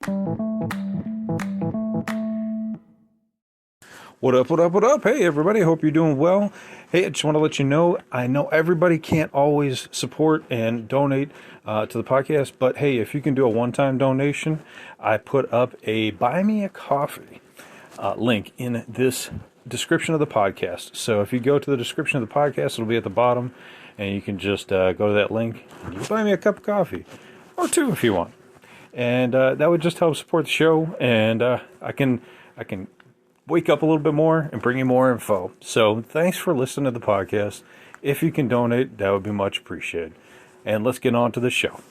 What up, what up, what up? Hey, everybody, hope you're doing well. Hey, I just want to let you know, I know everybody can't always support and donate to the podcast, but hey, if you can do a one-time donation, I put up a Buy Me a Coffee link in this description of the podcast. So if you go to the description of the podcast, it'll be at the bottom, and you can just go to that link, and you can buy me a cup of coffee, or two if you want. And that would just help support the show, and I can wake up a little bit more and bring you more info. So thanks for listening to the podcast. If you can donate, that would be much appreciated. And let's get on to the show.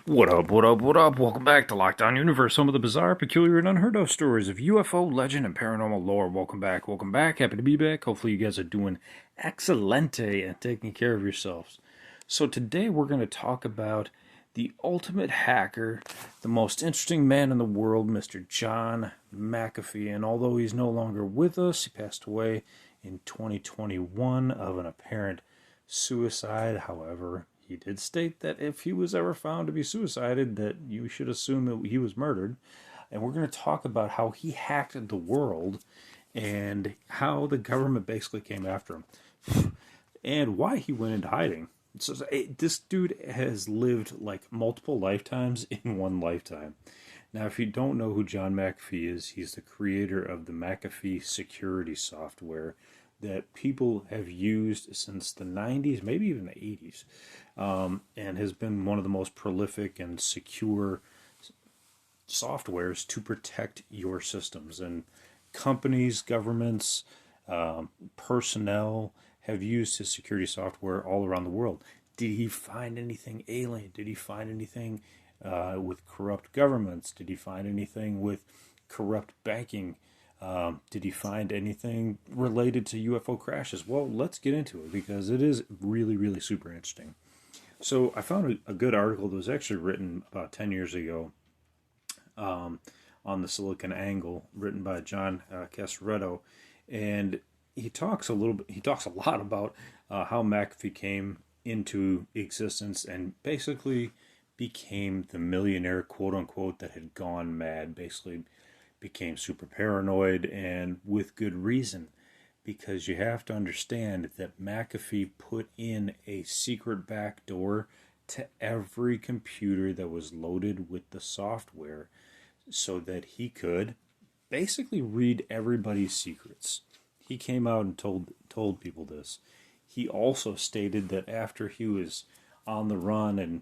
What up, what up, what up? Welcome back to Lockdown Universe, some of the bizarre, peculiar, and unheard of stories of UFO, legend, and paranormal lore. Welcome back, welcome back. Happy to be back. Hopefully you guys are doing excelente and taking care of yourselves. So today we're going to talk about the ultimate hacker, the most interesting man in the world, Mr. John McAfee. And although he's no longer with us, he passed away in 2021 of an apparent suicide. However, he did state that if he was ever found to be suicided, that you should assume that he was murdered. And we're going to talk about how he hacked the world and how the government basically came after him and why he went into hiding. So this dude has lived like multiple lifetimes in one lifetime. Now, if you don't know who John McAfee is, he's the creator of the McAfee security software that people have used since the 90s, maybe even the 80s, and has been one of the most prolific and secure softwares to protect your systems. And companies, governments, personnel have used his security software all around the world. Did he find anything alien? Did he find anything with corrupt governments? Did he find anything with corrupt banking? Did he find anything related to UFO crashes? Well, let's get into it because it is really, really super interesting. So I found a good article that was actually written about 10 years ago on the Silicon Angle, written by John Casaretto, and he talks a lot about how McAfee came into existence and basically became the millionaire, quote unquote, that had gone mad, basically became super paranoid, and with good reason, because you have to understand that McAfee put in a secret backdoor to every computer that was loaded with the software so that he could basically read everybody's secrets. He came out and told people this. He also stated that after he was on the run and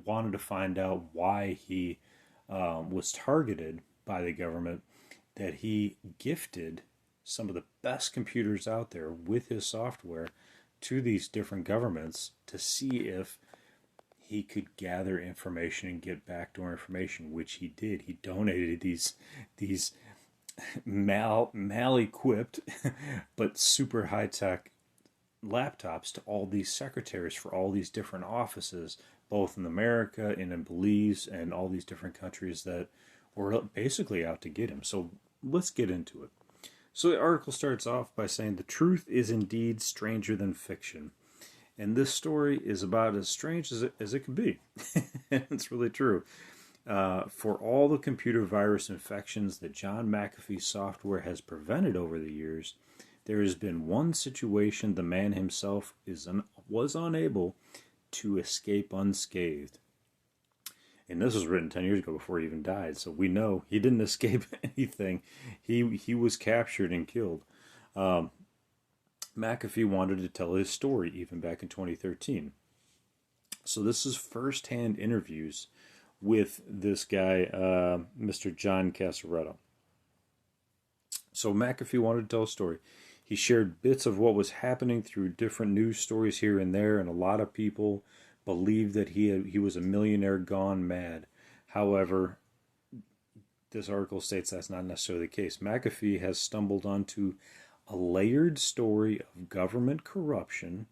wanted to find out why he was targeted by the government, that he gifted some of the best computers out there with his software to these different governments to see if he could gather information and get backdoor information, which he did. He donated these mal-equipped but super high-tech laptops to all these secretaries for all these different offices, both in America and in Belize and all these different countries that were basically out to get him. So let's get into it. So the article starts off by saying the truth is indeed stranger than fiction. And this story is about as strange as it could be. It's really true. For all the computer virus infections that John McAfee's software has prevented over the years, there has been one situation the man himself was unable to escape unscathed. And this was written 10 years ago before he even died, so we know he didn't escape anything. He was captured and killed. McAfee wanted to tell his story even back in 2013. So this is first-hand interviews with this guy, Mr. John Casaretto. So McAfee wanted to tell a story. He shared bits of what was happening through different news stories here and there, and a lot of people believed that he was a millionaire gone mad. However, this article states that's not necessarily the case. McAfee has stumbled onto a layered story of government corruption,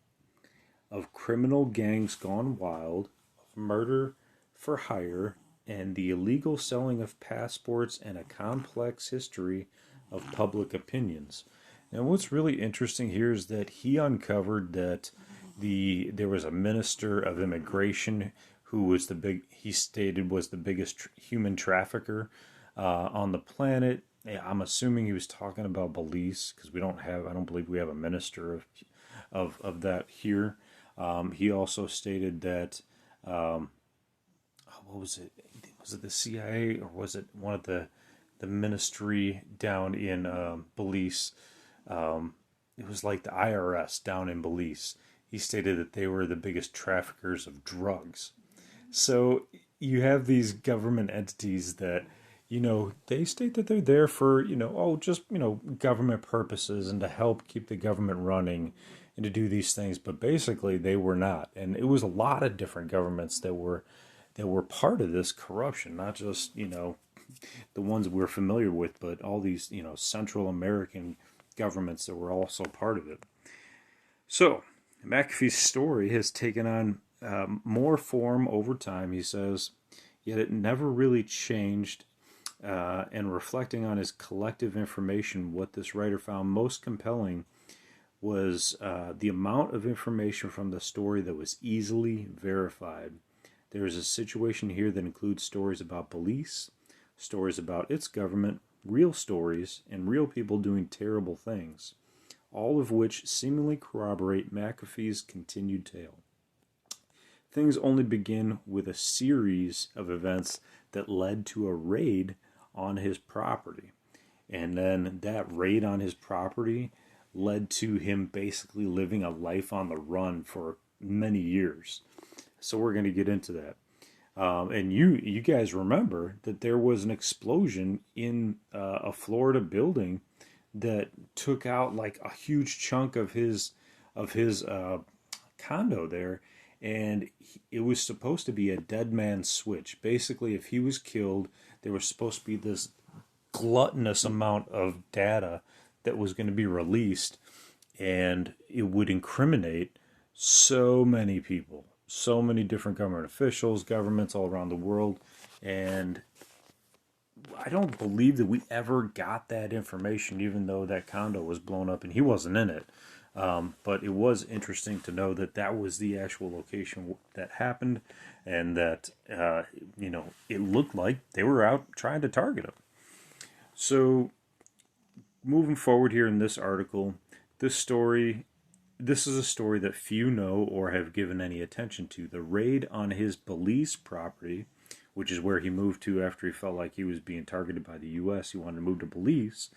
of criminal gangs gone wild, of murder for hire, and the illegal selling of passports and a complex history of public opinions. And what's really interesting here is that he uncovered that there was a minister of immigration who was he stated was the biggest human trafficker on the planet. Yeah, I'm assuming he was talking about Belize because I don't believe we have a minister of that here. He also stated that what was it? Was it the CIA or was it one of the ministry down in Belize? It was like the IRS down in Belize. He stated that they were the biggest traffickers of drugs. So you have these government entities that, they state that they're there for, just, government purposes and to help keep the government running and to do these things. But basically they were not. And it was a lot of different governments that were part of this corruption, not just, the ones we're familiar with, but all these, Central American governments that were also part of it. So McAfee's story has taken on more form over time, he says, yet it never really changed. And reflecting on his collective information, what this writer found most compelling was the amount of information from the story that was easily verified. There is a situation here that includes stories about police, stories about its government, real stories, and real people doing terrible things, all of which seemingly corroborate McAfee's continued tale. Things only begin with a series of events that led to a raid on his property. And then that raid on his property led to him basically living a life on the run for many years. So we're going to get into that. And you guys remember that there was an explosion in a Florida building that took out like a huge chunk of his condo there, and it was supposed to be a dead man's switch. Basically, if he was killed, there was supposed to be this gluttonous amount of data that was going to be released, and it would incriminate so many people, so many different government officials, governments all around the world, and I don't believe that we ever got that information, even though that condo was blown up and he wasn't in it. But it was interesting to know that that was the actual location that happened, and that it looked like they were out trying to target him. So, moving forward here in this article, this is a story that few know or have given any attention to. The raid on his Belize property, which is where he moved to after he felt like he was being targeted by the U.S. He wanted to move to Belize.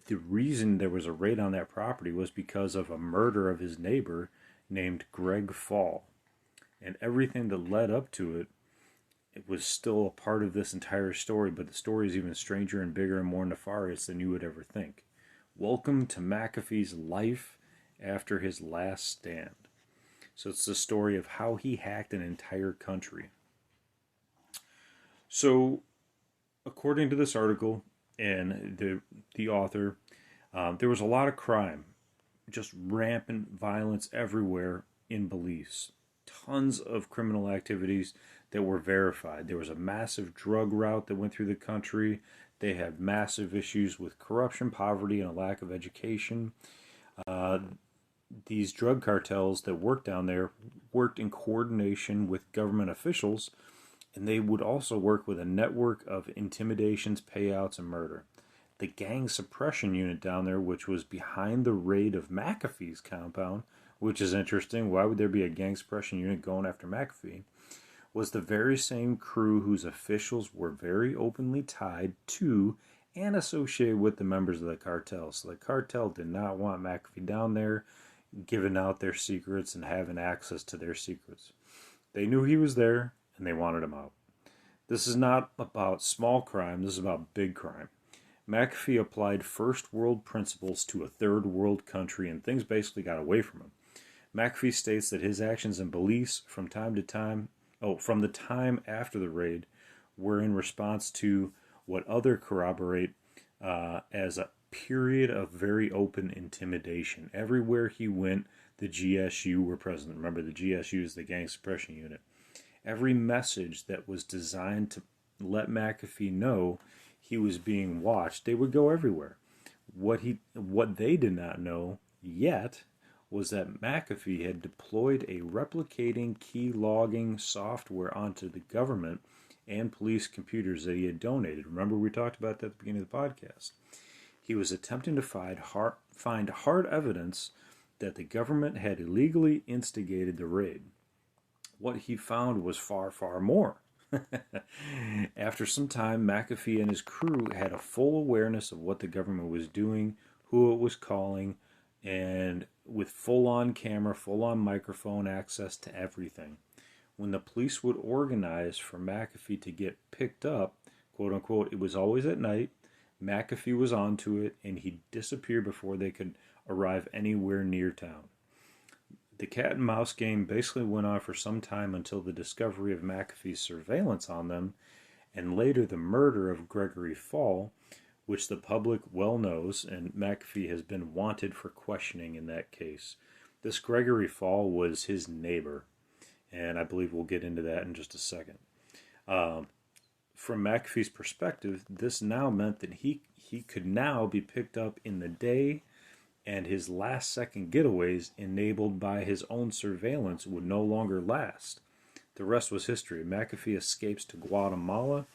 The reason there was a raid on that property was because of a murder of his neighbor named Greg Fall. And everything that led up to it, it was still a part of this entire story, but the story is even stranger and bigger and more nefarious than you would ever think. Welcome to McAfee's life after his last stand. So it's the story of how he hacked an entire country. So, according to this article and the author, there was a lot of crime, just rampant violence everywhere in Belize. Tons of criminal activities that were verified. There was a massive drug route that went through the country. They had massive issues with corruption, poverty, and a lack of education. These drug cartels that worked down there worked in coordination with government officials, and they would also work with a network of intimidations, payouts, and murder. The gang suppression unit down there, which was behind the raid of McAfee's compound, which is interesting. Why would there be a gang suppression unit going after McAfee? Was the very same crew whose officials were very openly tied to and associated with the members of the cartel. So the cartel did not want McAfee down there, giving out their secrets and having access to their secrets. They knew he was there, and they wanted him out. This is not about small crime, this is about big crime. McAfee applied first world principles to a third world country, and things basically got away from him. McAfee states that his actions and beliefs from the time after the raid were in response to what others corroborate as a period of very open intimidation. Everywhere he went, the GSU were present. Remember, the GSU is the gang suppression unit. Every message that was designed to let McAfee know he was being watched, they would go everywhere. What they did not know yet was that McAfee had deployed a replicating key logging software onto the government and police computers that he had donated. Remember, we talked about that at the beginning of the podcast. He was attempting to find hard evidence that the government had illegally instigated the raid. What he found was far, far more. After some time, McAfee and his crew had a full awareness of what the government was doing, who it was calling, and with full-on camera, full-on microphone access to everything. When the police would organize for McAfee to get picked up, quote unquote, it was always at night. McAfee was onto it, and he'd disappear before they could arrive anywhere near town. The cat and mouse game basically went on for some time until the discovery of McAfee's surveillance on them, and later the murder of Gregory Fall, which the public well knows, and McAfee has been wanted for questioning in that case. This Gregory Fall was his neighbor, and I believe we'll get into that in just a second. From McAfee's perspective, this now meant that he could now be picked up in the day, and his last-second getaways enabled by his own surveillance would no longer last. The rest was history. McAfee escapes to Guatemala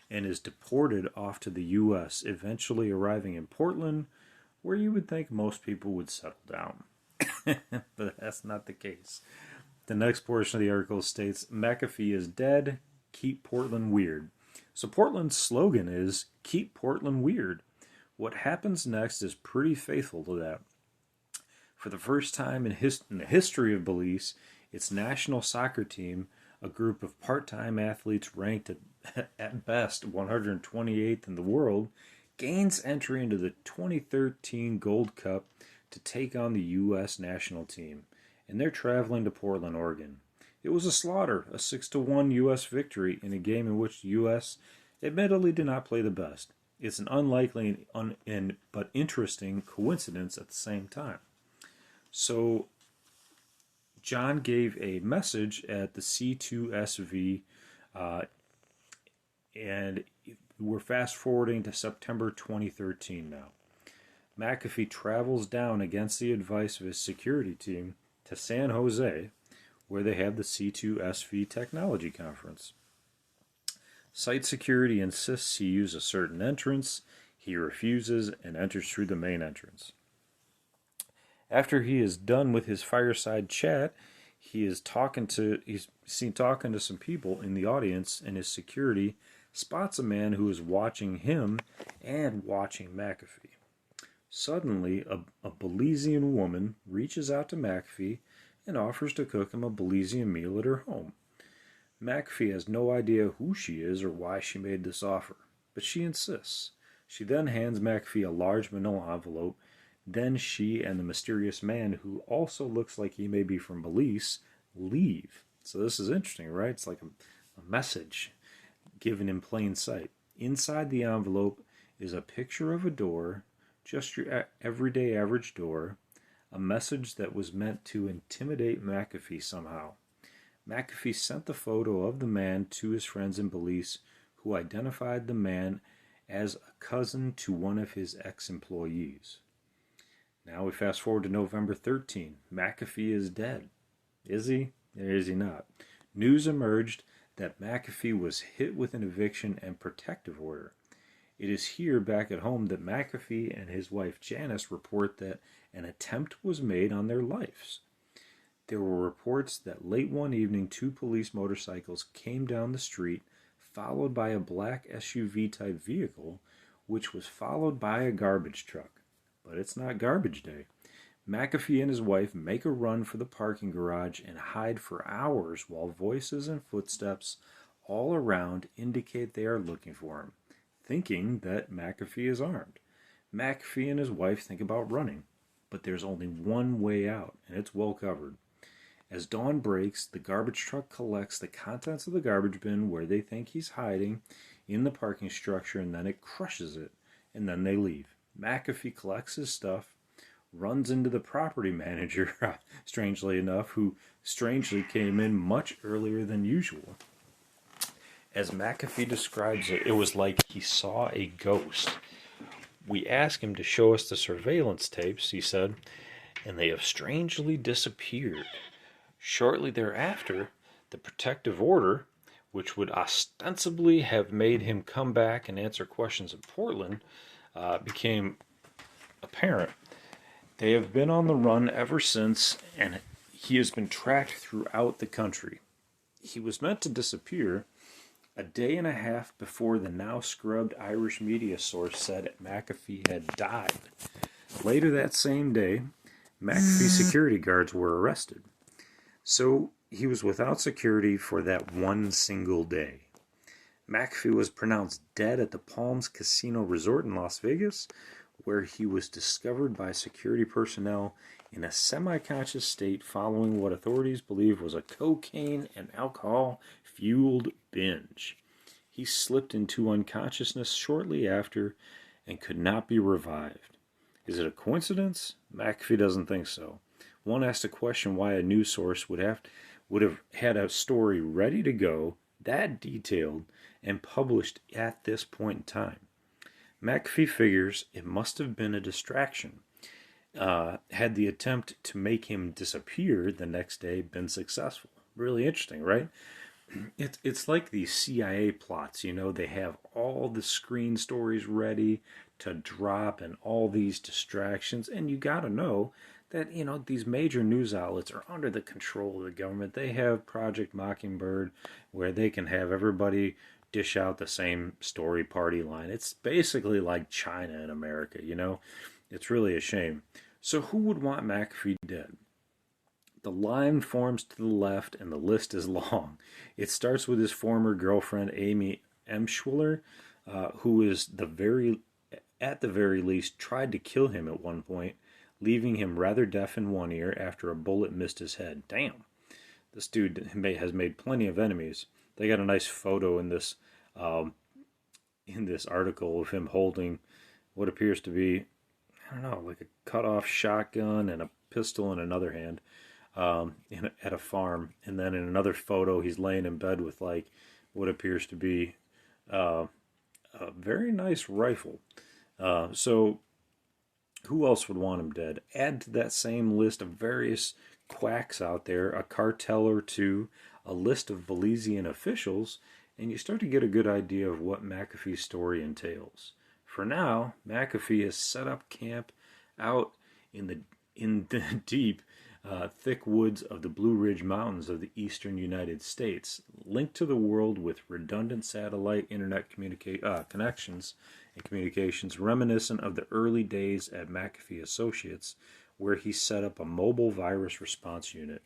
and is deported off to the U.S., eventually arriving in Portland, where you would think most people would settle down. But that's not the case. The next portion of the article states, McAfee is dead, keep Portland weird. So Portland's slogan is, keep Portland weird. What happens next is pretty faithful to that. For the first time in the history of Belize, its national soccer team, a group of part-time athletes ranked at best 128th in the world, gains entry into the 2013 Gold Cup to take on the U.S. national team, and they're traveling to Portland, Oregon. It was a slaughter, a 6-1 U.S. victory in a game in which the U.S. admittedly did not play the best. It's an unlikely but interesting coincidence at the same time. So, John gave a message at the C2SV, and we're fast forwarding to September 2013 now. McAfee travels down against the advice of his security team to San Jose, where they have the C2SV Technology Conference. Site security insists he use a certain entrance. He refuses and enters through the main entrance. After he is done with his fireside chat, he's seen talking to some people in the audience, and his security spots a man who is watching him and watching McAfee. Suddenly, a Belizean woman reaches out to McAfee and offers to cook him a Belizean meal at her home. McAfee has no idea who she is or why she made this offer, but she insists. She then hands McAfee a large manila envelope. Then she and the mysterious man, who also looks like he may be from Belize, leave. So this is interesting, right? It's like a message given in plain sight. Inside the envelope is a picture of a door, just your everyday average door, a message that was meant to intimidate McAfee somehow. McAfee sent the photo of the man to his friends in Belize, who identified the man as a cousin to one of his ex-employees. Now we fast forward to November 13. McAfee is dead. Is he? Or is he not? News emerged that McAfee was hit with an eviction and protective order. It is here back at home that McAfee and his wife Janice report that an attempt was made on their lives. There were reports that late one evening 2 police motorcycles came down the street, followed by a black SUV-type vehicle, which was followed by a garbage truck. But it's not garbage day. McAfee and his wife make a run for the parking garage and hide for hours while voices and footsteps all around indicate they are looking for him, thinking that McAfee is armed. McAfee and his wife think about running, but there's only one way out, and it's well covered. As dawn breaks, the garbage truck collects the contents of the garbage bin where they think he's hiding in the parking structure, and then it crushes it, and then they leave. McAfee collects his stuff, runs into the property manager, strangely enough, who strangely came in much earlier than usual. As McAfee describes it, it was like he saw a ghost. We asked him to show us the surveillance tapes, he said, and they have strangely disappeared. Shortly thereafter, the protective order, which would ostensibly have made him come back and answer questions in Portland, became apparent. They have been on the run ever since, and he has been tracked throughout the country. He was meant to disappear a day and a half before the now scrubbed Irish media source said McAfee had died. Later that same day, McAfee security guards were arrested. So he was without security for that one single day. McAfee was pronounced dead at the Palms Casino Resort in Las Vegas, where he was discovered by security personnel in a semi-conscious state following what authorities believe was a cocaine and alcohol-fueled binge. He slipped into unconsciousness shortly after and could not be revived. Is it a coincidence? McAfee doesn't think so. One asked a question why a news source would have had a story ready to go, that detailed, and published at this point in time. McAfee figures it must have been a distraction. Had the attempt to make him disappear the next day been successful? Really interesting, right? It's like these CIA plots, they have all the screen stories ready to drop and all these distractions, and you got to know that, these major news outlets are under the control of the government. They have Project Mockingbird, where they can have everybody dish out the same story party line. It's basically like China in America, It's really a shame. So who would want McAfee dead? The line forms to the left, and the list is long. It starts with his former girlfriend, Amy Emschwiller, who is at the very least, tried to kill him at one point, leaving him rather deaf in one ear after a bullet missed his head. Damn. This dude has made plenty of enemies. They got a nice photo in this article of him holding what appears to be, like a cut-off shotgun and a pistol in another hand at a farm. And then in another photo, he's laying in bed with what appears to be a very nice rifle. So who else would want him dead? Add to that same list of various quacks out there, a cartel or two, a list of Belizean officials, and you start to get a good idea of what McAfee's story entails. For now, McAfee has set up camp out in the deep, thick woods of the Blue Ridge Mountains of the eastern United States, linked to the world with redundant satellite internet connections and communications reminiscent of the early days at McAfee Associates, where he set up a mobile virus response unit.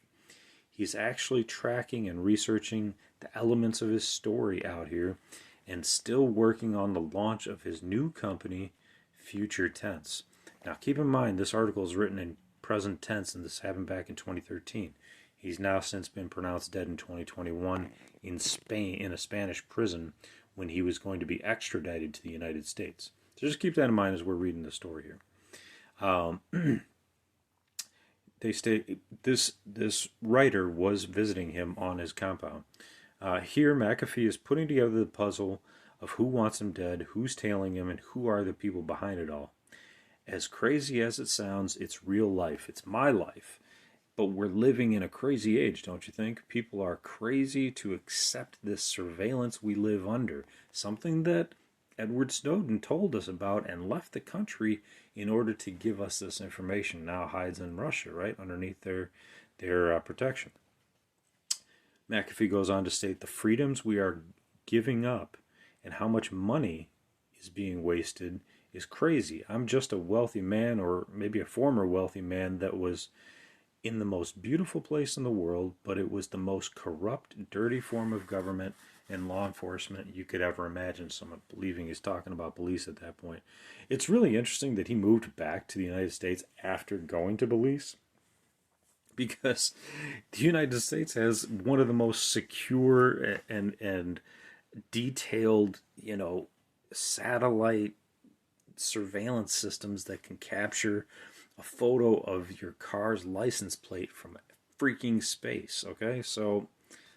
He's actually tracking and researching the elements of his story out here and still working on the launch of his new company, Future Tense. Now keep in mind, this article is written in present tense, and this happened back in 2013. He's now since been pronounced dead in 2021 in Spain, in a Spanish prison, when he was going to be extradited to the United States. So just keep that in mind as we're reading the story here. They state this writer was visiting him on his compound. Here, McAfee is putting together the puzzle of who wants him dead, who's tailing him, and who are the people behind it all. As crazy as it sounds, it's real life. It's my life. But we're living in a crazy age, don't you think? People are crazy to accept this surveillance we live under. Something that Edward Snowden told us about and left the country in order to give us this information. Now hides in Russia, right? Underneath their protection. McAfee goes on to state the freedoms we are giving up and how much money is being wasted is crazy. I'm just a wealthy man, or maybe a former wealthy man, that was in the most beautiful place in the world, but it was the most corrupt, dirty form of government and law enforcement you could ever imagine. Someone believing he's talking about police at that point. It's really interesting that he moved back to the United States after going to Belize, because the United States has one of the most secure and detailed, satellite surveillance systems that can capture a photo of your car's license plate from freaking space. Okay, so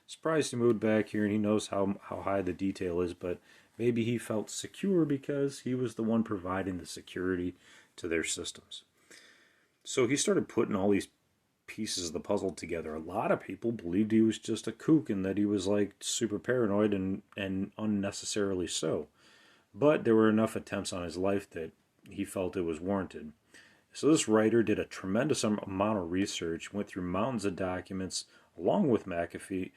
surprised he moved back here, and he knows how high the detail is. But Maybe he felt secure because he was the one providing the security to their systems. So he started putting all these pieces of the puzzle together. A lot of people believed he was just a kook and that he was like super paranoid and unnecessarily so. But there were enough attempts on his life that he felt it was warranted. So this writer did a tremendous amount of research, went through mountains of documents along with McAfee,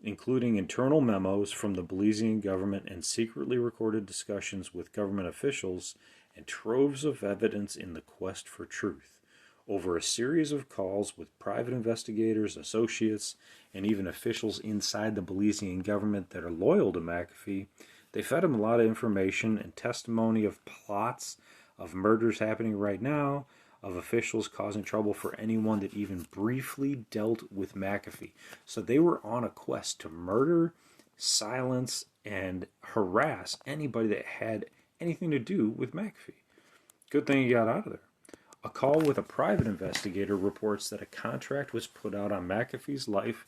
including internal memos from the Belizean government and secretly recorded discussions with government officials and troves of evidence in the quest for truth. Over a series of calls with private investigators, associates, and even officials inside the Belizean government that are loyal to McAfee, they fed him a lot of information and testimony of plots, of murders happening right now, of officials causing trouble for anyone that even briefly dealt with McAfee. So they were on a quest to murder, silence, and harass anybody that had anything to do with McAfee. Good thing he got out of there. A call with a private investigator reports that a contract was put out on McAfee's life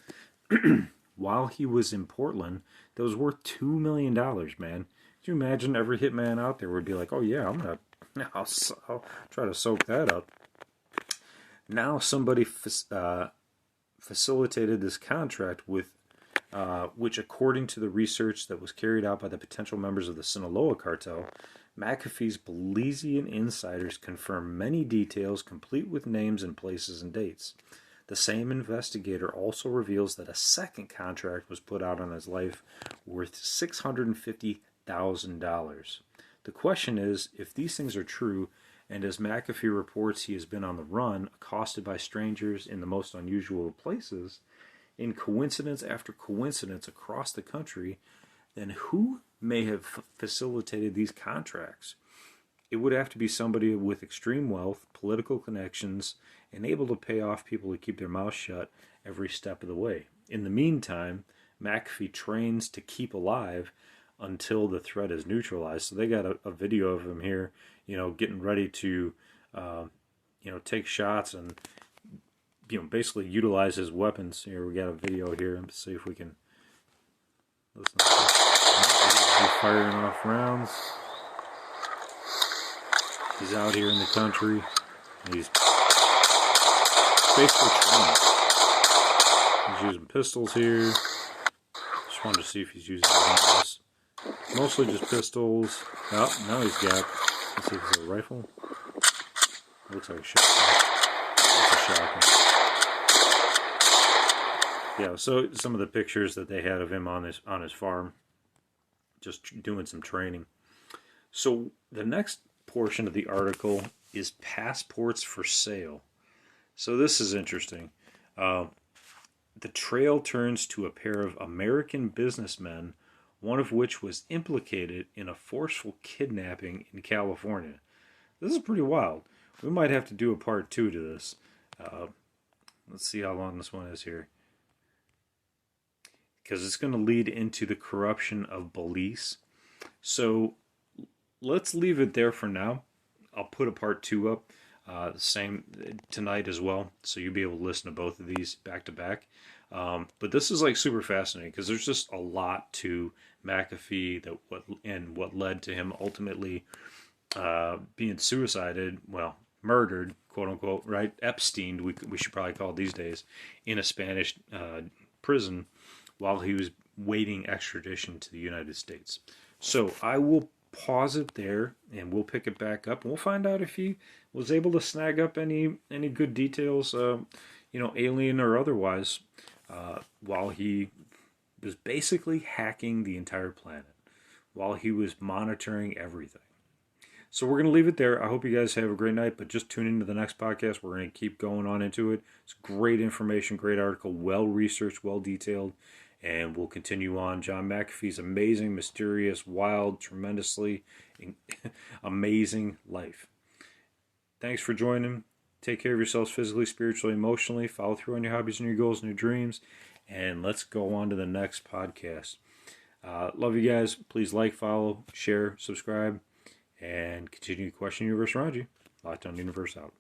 while he was in Portland that was worth $2 million, man. Can you imagine every hitman out there would be like, oh yeah, I'll try to soak that up. Now somebody facilitated this contract with, which according to the research that was carried out by the potential members of the Sinaloa cartel, McAfee's Belizean insiders confirm many details, complete with names and places and dates. The same investigator also reveals that a second contract was put out on his life worth $650,000. The question is, if these things are true, and as McAfee reports he has been on the run, accosted by strangers in the most unusual places, in coincidence after coincidence across the country, then who may have facilitated these contracts? It would have to be somebody with extreme wealth, political connections, and able to pay off people to keep their mouths shut every step of the way. In the meantime, McAfee trains to keep alive until the threat is neutralized. So they got a video of him here, getting ready to, take shots and, basically utilize his weapons. Here, we got a video here. Let's see if we can listen to this. He's firing off rounds. He's out here in the country. He's basically training. He's using pistols here. Just wanted to see if he's using anything else. Mostly just pistols. Oh, now he's got, let's see if it's a rifle. Looks like a shotgun. It's a shotgun. Yeah, so some of the pictures that they had of him on his farm, just doing some training. So the next portion of the article is passports for sale. So this is interesting. The trail turns to a pair of American businessmen, one of which was implicated in a forceful kidnapping in California. This is pretty wild. We might have to do a part 2 to this. Let's see how long this one is here. Because it's going to lead into the corruption of Belize. So let's leave it there for now. I'll put a part 2 up, same tonight as well, so you'll be able to listen to both of these back to back. But this is like super fascinating because there's just a lot to McAfee what led to him ultimately being suicided, murdered, quote unquote, right? Epstein, we should probably call it these days, in a Spanish prison while he was waiting extradition to the United States. So I will pause it there, and we'll pick it back up. We'll find out if he was able to snag up any good details, alien or otherwise, while he was basically hacking the entire planet, while he was monitoring everything. So we're going to leave it there. I hope you guys have a great night, but just tune into the next podcast. We're going to keep going on into it. It's great information, great article, well-researched, well-detailed, and we'll continue on. John McAfee's amazing, mysterious, wild, tremendously amazing life. Thanks for joining. Take care of yourselves physically, spiritually, emotionally. Follow through on your hobbies and your goals and your dreams. And let's go on to the next podcast. Love you guys. Please like, follow, share, subscribe, and continue to question the universe around you. Lockdown Universe out.